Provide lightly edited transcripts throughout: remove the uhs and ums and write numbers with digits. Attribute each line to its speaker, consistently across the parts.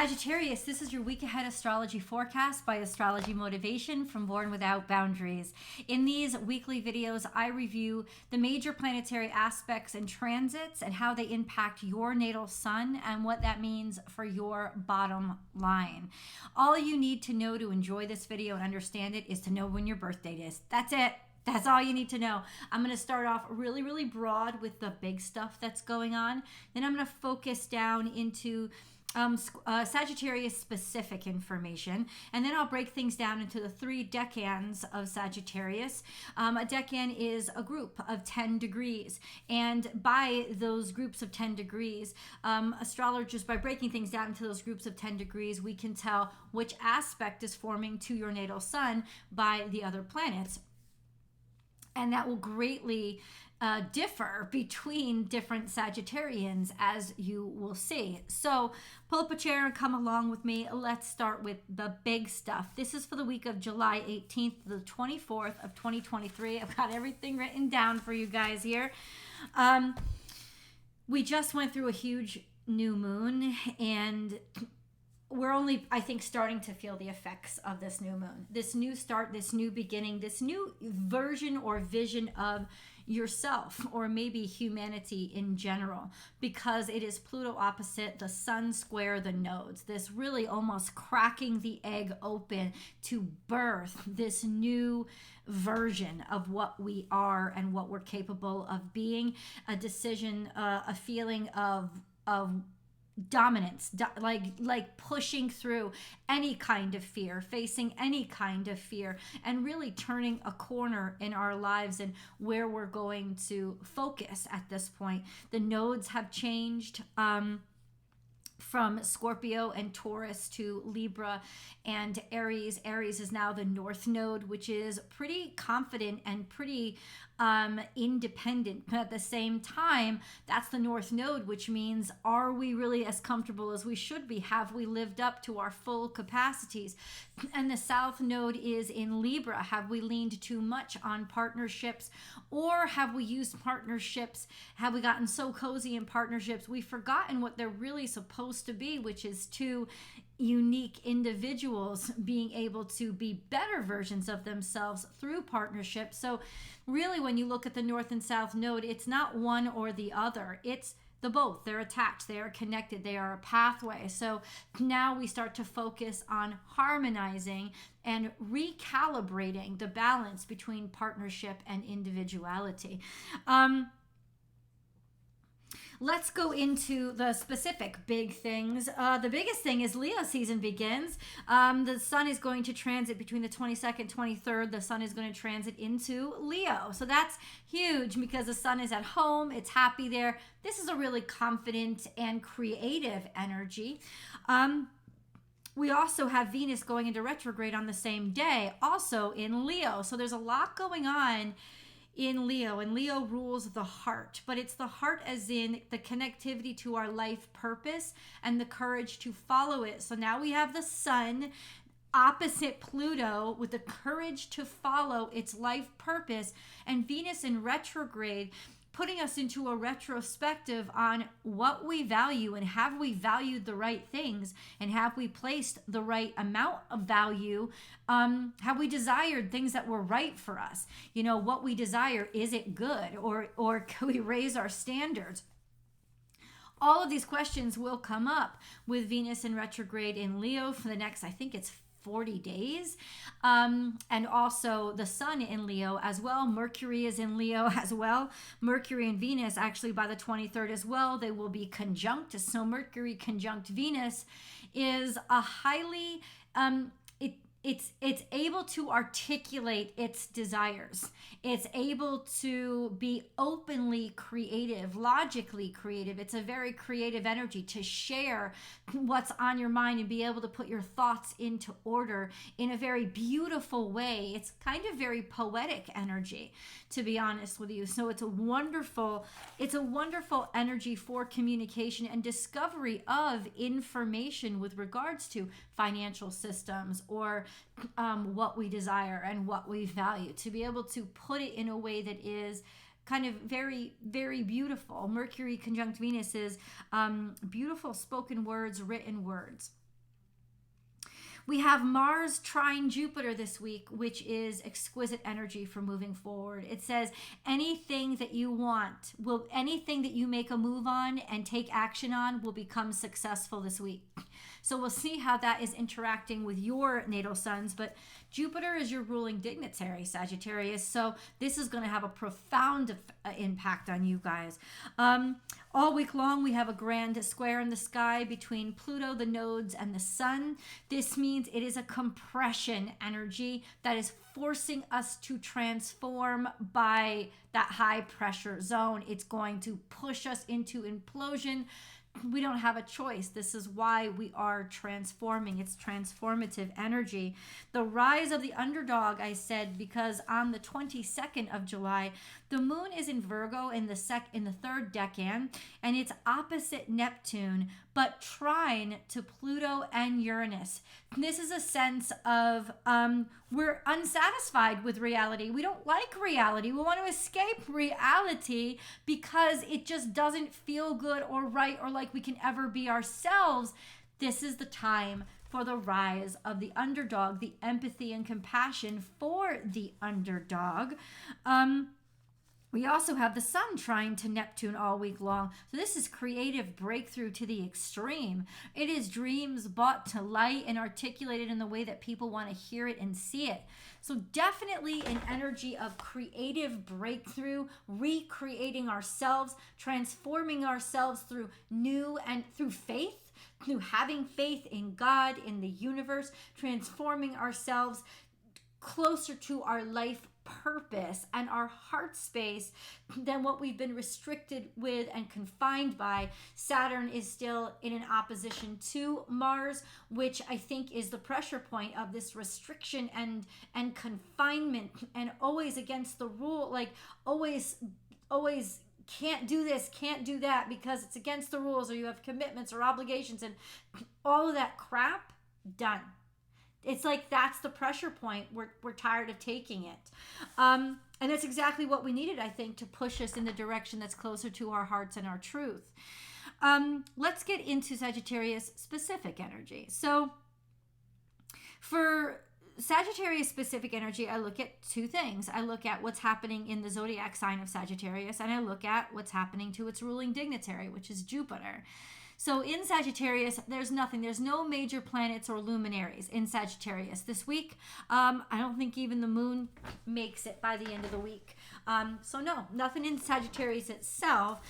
Speaker 1: Sagittarius, this is your week ahead astrology forecast by Astrology Motivation from Born Without Boundaries. In these weekly videos, I review the major planetary aspects and transits and how they impact your natal sun and what that means for your bottom line. All you need to know to enjoy this video and understand it is to know when your birth date is. That's it. That's all you need to know. I'm going to start off really broad with the big stuff that's going on. Then I'm going to focus down into Sagittarius specific information, and then I'll break things down into the 3 decans of Sagittarius. A decan is a group of 10 degrees, and by those groups of 10 degrees, astrologers, by breaking things down into those groups of 10 degrees, we can tell which aspect is forming to your natal sun by the other planets. And that will greatly differ between different Sagittarians, as you will see. So pull up a chair and come along with me. Let's start with the big stuff. This is for the week of July 18th to the 24th of 2023. I've got everything written down for you guys here. We just went through a huge new moon, and we're only, I think, starting to feel the effects of this new moon, this new start, this new beginning, this new version or vision of yourself, or maybe humanity in general, because it is Pluto opposite the sun square the nodes, this really almost cracking the egg open to birth this new version of what we are and what we're capable of being, a decision, a feeling of dominance, like pushing through any kind of fear, facing any kind of fear, and really turning a corner in our lives and where we're going to focus at this point. The nodes have changed from Scorpio and Taurus to Libra and Aries. Aries is now the north node, which is pretty confident and pretty independent. But at the same time, that's the north node, which means, are we really as comfortable as we should be? Have we lived up to our full capacities? And the south node is in Libra. Have we leaned too much on partnerships, or have we used partnerships? Have we gotten so cozy in partnerships we've forgotten what they're really supposed to be, which is two unique individuals being able to be better versions of themselves through partnership. So really, when you look at the north and south node, it's not one or the other. It's the both. They're attached, they are connected, they are a pathway. So now we start to focus on harmonizing and recalibrating the balance between partnership and individuality. Let's go into the specific big things. The biggest thing is Leo season begins. The sun is going to transit between the 22nd, 23rd. The sun is going to transit into Leo. So that's huge because the sun is at home. It's happy there. This is a really confident and creative energy. We also have Venus going into retrograde on the same day, also in Leo. So there's a lot going on in Leo, and Leo rules the heart, but it's the heart as in the connectivity to our life purpose and the courage to follow it. So now we have the sun opposite Pluto with the courage to follow its life purpose, and Venus in retrograde, putting us into a retrospective on what we value, and have we valued the right things, and have we placed the right amount of value? Have we desired things that were right for us? You know, what we desire, is it good, or can we raise our standards? All of these questions will come up with Venus in retrograde in Leo for the next, I think it's 40 days. And also the sun in Leo as well. Mercury is in Leo as well. Mercury and Venus actually by the 23rd as well, they will be conjunct. So Mercury conjunct Venus is a highly, it's able to articulate its desires. It's able to be openly creative, logically creative. It's a very creative energy to share what's on your mind and be able to put your thoughts into order in a very beautiful way. It's kind of very poetic energy, to be honest with you. So it's a wonderful energy for communication and discovery of information with regards to financial systems or what we desire and what we value, to be able to put it in a way that is kind of very, very beautiful. Mercury conjunct Venus is beautiful spoken words, written words. We have Mars trine Jupiter this week, which is exquisite energy for moving forward. It says anything that you want anything that you make a move on and take action on will become successful this week. So we'll see how that is interacting with your natal suns. But Jupiter is your ruling dignitary, Sagittarius. So this is going to have a profound impact on you guys. All week long, we have a grand square in the sky between Pluto, the nodes, and the sun. This means it is a compression energy that is forcing us to transform by that high pressure zone. It's going to push us into implosion. We don't have a choice. This is why we are transforming. It's transformative energy. The rise of the underdog, I said, because on the 22nd of July, the moon is in Virgo in the third decan, and it's opposite Neptune, but trine to Pluto and Uranus. This is a sense of we're unsatisfied with reality. We don't like reality. We want to escape reality because it just doesn't feel good or right or like we can ever be ourselves. This is the time for the rise of the underdog, the empathy and compassion for the underdog. We also have the sun trine to Neptune all week long. So this is creative breakthrough to the extreme. It is dreams brought to light and articulated in the way that people want to hear it and see it. So definitely an energy of creative breakthrough, recreating ourselves, transforming ourselves through new and through faith, through having faith in God, in the universe, transforming ourselves closer to our life purpose and our heart space than what we've been restricted with and confined by. Saturn is still in an opposition to Mars, which I think is the pressure point of this restriction and confinement, and always against the rule, like always can't do this, can't do that because it's against the rules, or you have commitments or obligations, and all of that crap done. It's like that's the pressure point. We're tired of taking it. And that's exactly what we needed, I think, to push us in the direction that's closer to our hearts and our truth. Let's get into Sagittarius specific energy. So for Sagittarius specific energy, I look at two things. I look at what's happening in the zodiac sign of Sagittarius, and I look at what's happening to its ruling dignitary, which is Jupiter. So in Sagittarius, there's nothing. There's no major planets or luminaries in Sagittarius this week. I don't think even the moon makes it by the end of the week. So no, nothing in Sagittarius itself.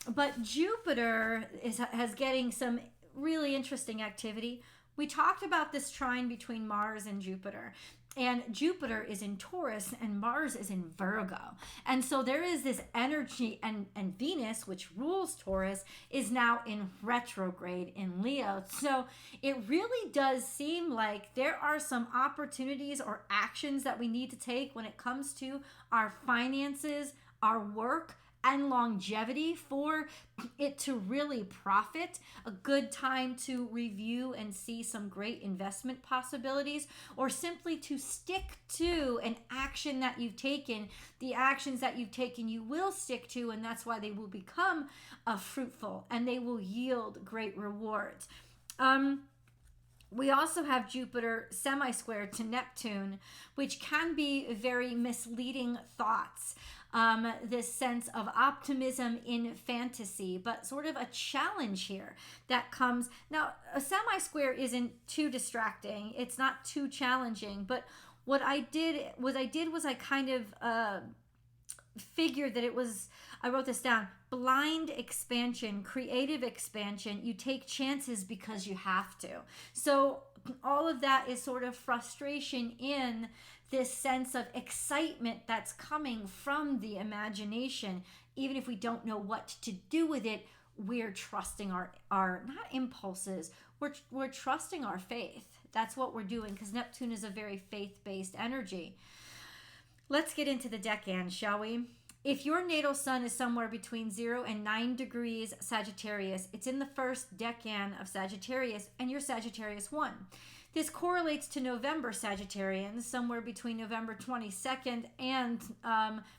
Speaker 1: But Jupiter has getting some really interesting activity. We talked about this trine between Mars and Jupiter. And Jupiter is in Taurus and Mars is in Virgo. And so there is this energy, and Venus, which rules Taurus, is now in retrograde in Leo. So it really does seem like there are some opportunities or actions that we need to take when it comes to our finances, our work, and longevity for it to really profit. A good time to review and see some great investment possibilities, or simply to stick to an action that you've taken. The actions that you've taken you will stick to, and that's why they will become fruitful and they will yield great rewards. We also have Jupiter semi-square to Neptune, which can be very misleading thoughts. This sense of optimism in fantasy, but sort of a challenge here that comes. Now, a semi-square isn't too distracting. It's not too challenging, but what I did was I kind of figured that it was, I wrote this down, blind expansion, creative expansion. You take chances because you have to. So all of that is sort of frustration in this sense of excitement that's coming from the imagination. Even if we don't know what to do with it, we're trusting our not impulses, we're trusting our faith. That's what we're doing, because Neptune is a very faith-based energy. Let's get into the decan, shall we? If your natal sun is somewhere between 0 and 9 degrees Sagittarius, it's in the first decan of Sagittarius, and you're Sagittarius 1. This correlates to November Sagittarians, somewhere between November 22nd and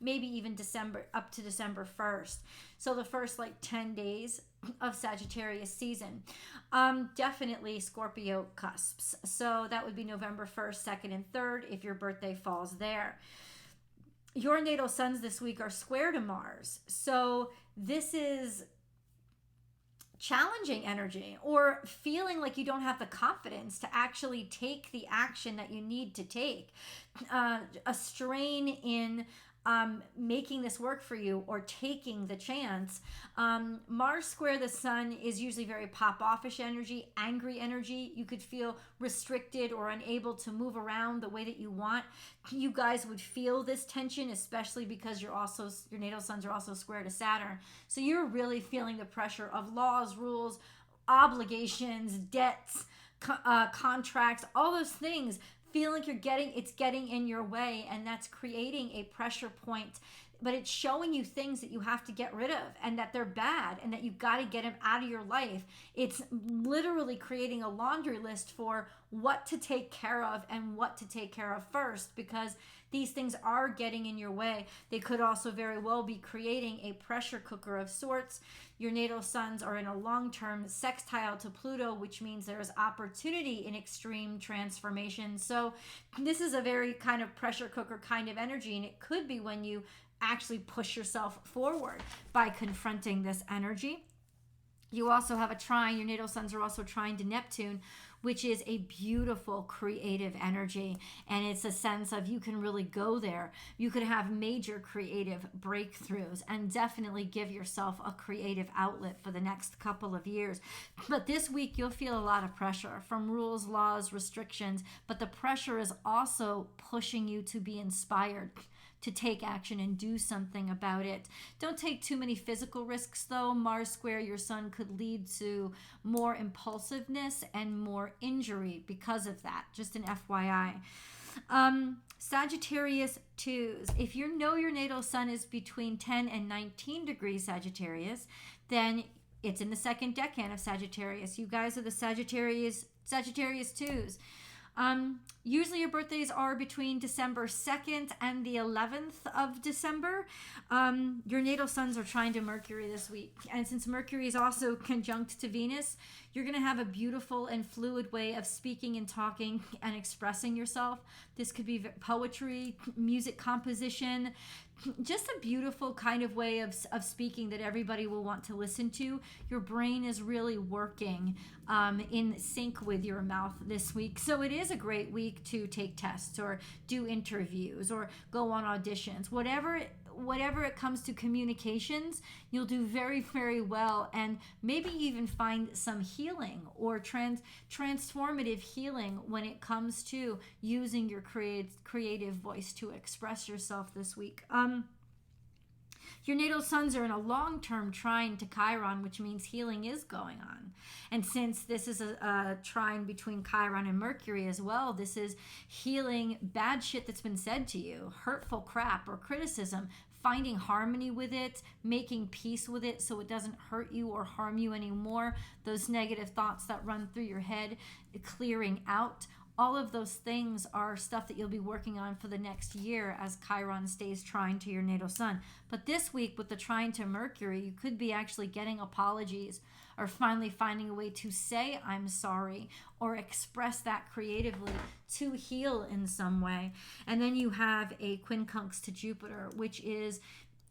Speaker 1: maybe even December, up to December 1st. So the first 10 days of Sagittarius season. Definitely Scorpio cusps. So that would be November 1st, 2nd, and 3rd if your birthday falls there. Your natal suns this week are square to Mars. So this is challenging energy, or feeling like you don't have the confidence to actually take the action that you need to take. A strain in making this work for you, or taking the chance. Mars square the sun is usually very pop-offish energy, angry energy. You could feel restricted or unable to move around the way that you want. You guys would feel this tension, especially because your natal suns are also square to Saturn. So you're really feeling the pressure of laws, rules, obligations, debts, contracts, all those things. Feeling like it's getting in your way, and that's creating a pressure point. But it's showing you things that you have to get rid of, and that they're bad, and that you've got to get them out of your life. It's literally creating a laundry list for what to take care of and what to take care of first, because these things are getting in your way. They could also very well be creating a pressure cooker of sorts. Your natal suns are in a long-term sextile to Pluto, which means there is opportunity in extreme transformation. So this is a very kind of pressure cooker kind of energy, and it could be when you actually push yourself forward by confronting this energy. You also have a trine. Your natal suns are also trine to Neptune, which is a beautiful creative energy. And it's a sense of you can really go there. You could have major creative breakthroughs and definitely give yourself a creative outlet for the next couple of years. But this week, you'll feel a lot of pressure from rules, laws, restrictions. But the pressure is also pushing you to be inspired, to take action and do something about it. Don't take too many physical risks, though. Mars square your sun could lead to more impulsiveness and more injury because of that. Just an FYI. Sagittarius 2s. If you know your natal sun is between 10 and 19 degrees Sagittarius, then it's in the second decan of Sagittarius. You guys are the Sagittarius 2s. Usually your birthdays are between December 2nd and the 11th of December. Your natal suns are trine to Mercury this week. And since Mercury is also conjunct to Venus, you're going to have a beautiful and fluid way of speaking and talking and expressing yourself. This could be poetry, music composition, just a beautiful kind of way of speaking that everybody will want to listen to. Your brain is really working in sync with your mouth this week. So it is a great week to take tests or do interviews or go on auditions. Whatever it comes to communications, you'll do very, very well, and maybe even find some healing or transformative healing when it comes to using your creative voice to express yourself this week. Your natal suns are in a long-term trine to Chiron, which means healing is going on. And since this is a trine between Chiron and Mercury as well, this is healing bad shit that's been said to you, hurtful crap or criticism, finding harmony with it, making peace with it so it doesn't hurt you or harm you anymore. Those negative thoughts that run through your head, clearing out. All of those things are stuff that you'll be working on for the next year as Chiron stays trine to your natal sun. But this week with the trine to Mercury, you could be actually getting apologies or finally finding a way to say I'm sorry or express that creatively to heal in some way. And then you have a quincunx to Jupiter, which is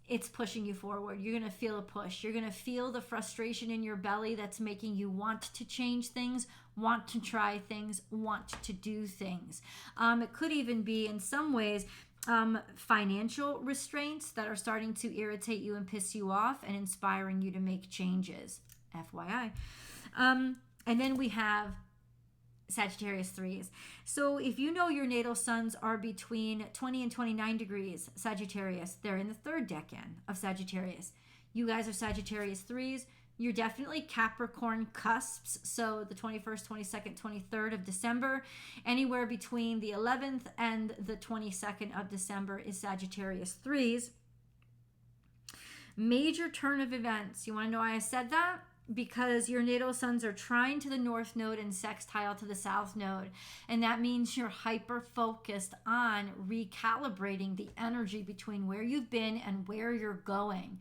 Speaker 1: it's pushing you forward. You're going to feel a push. You're going to feel the frustration in your belly that's making you want to change things, want to try things, want to do things. It could even be, in some ways, financial restraints that are starting to irritate you and piss you off and inspiring you to make changes. FYI. And then we have Sagittarius 3s. So if you know your natal suns are between 20 and 29 degrees Sagittarius, they're in the third decan of Sagittarius. You guys are Sagittarius 3s. You're definitely Capricorn cusps. So the 21st, 22nd, 23rd of December, anywhere between the 11th and the 22nd of December is Sagittarius 3s. Major turn of events. You want to know why I said that? Because your natal suns are trine to the north node and sextile to the south node. And that means you're hyper-focused on recalibrating the energy between where you've been and where you're going.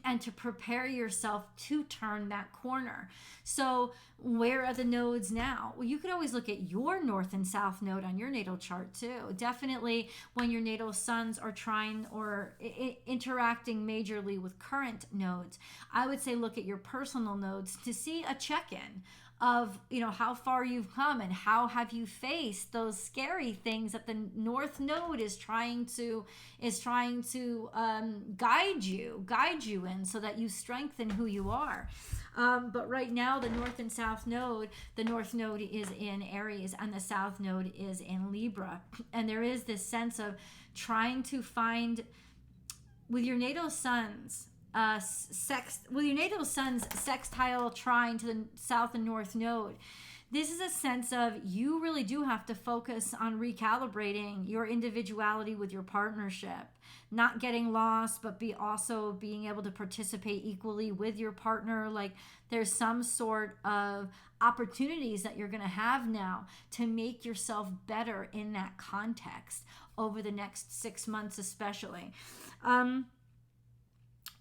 Speaker 1: and to prepare yourself to turn that corner. So where are the nodes now? Well, you could always look at your north and south node on your natal chart too. Definitely when your natal suns are trying or interacting majorly with current nodes, I would say look at your personal nodes to see a check-in of, you know, how far you've come and how have you faced those scary things that the north node is trying to guide you in, so that you strengthen who you are. But right now, the north and south node, the north node is in Aries and the south node is in Libra, and there is this sense of trying to find with your natal suns. With your natal sun's sextile trine to the south and north node, this is a sense of you really do have to focus on recalibrating your individuality with your partnership, not getting lost, but also being able to participate equally with your partner. Like there's some sort of opportunities that you're going to have now to make yourself better in that context over the next 6 months, especially.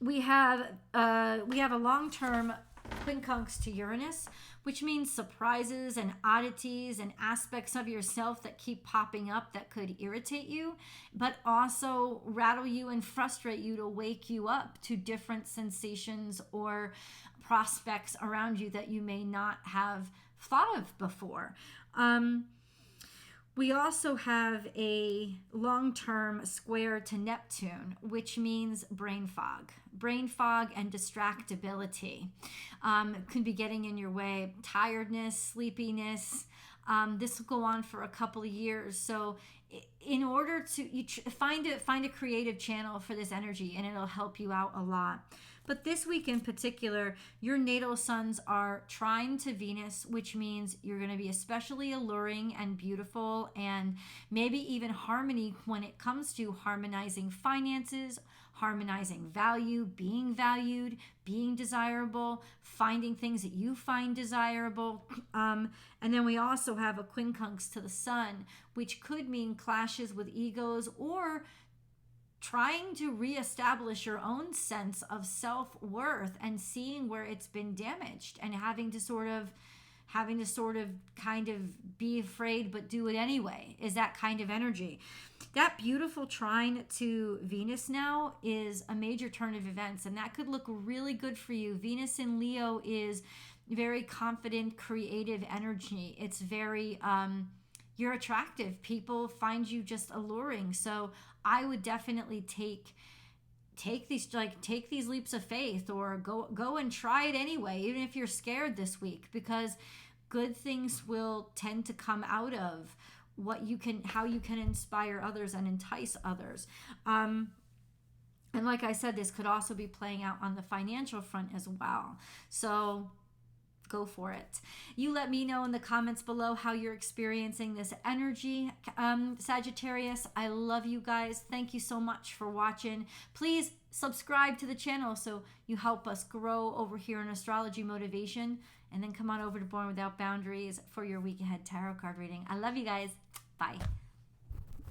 Speaker 1: We have a long-term quincunx to Uranus, which means surprises and oddities and aspects of yourself that keep popping up that could irritate you, but also rattle you and frustrate you to wake you up to different sensations or prospects around you that you may not have thought of before. We also have a long-term square to Neptune, which means brain fog. Brain fog and distractibility could be getting in your way. Tiredness, sleepiness. This will go on for a couple of years. So in order to find a creative channel for this energy, and it'll help you out a lot. But this week in particular, your natal suns are trine to Venus, which means you're going to be especially alluring and beautiful, and maybe even harmony when it comes to harmonizing finances, harmonizing value, being valued, being desirable, finding things that you find desirable. And then we also have a quincunx to the sun, which could mean clashes with egos or trying to reestablish your own sense of self-worth and seeing where it's been damaged and having to sort of kind of be afraid but do it anyway, is that kind of energy. That beautiful trine to Venus now is a major turn of events, and that could look really good for you. Venus in Leo is very confident, creative energy. It's very you're attractive. People find you just alluring. So I would definitely take these leaps of faith, or go and try it anyway, even if you're scared this week, because good things will tend to come out of how you can inspire others and entice others. And like I said, this could also be playing out on the financial front as well. So go for it. You let me know in the comments below how you're experiencing this energy, Sagittarius. I love you guys. Thank you so much for watching. Please subscribe to the channel so you help us grow over here in Astrology Motivation. And then come on over to Born Without Boundaries for your week ahead tarot card reading. I love you guys. Bye.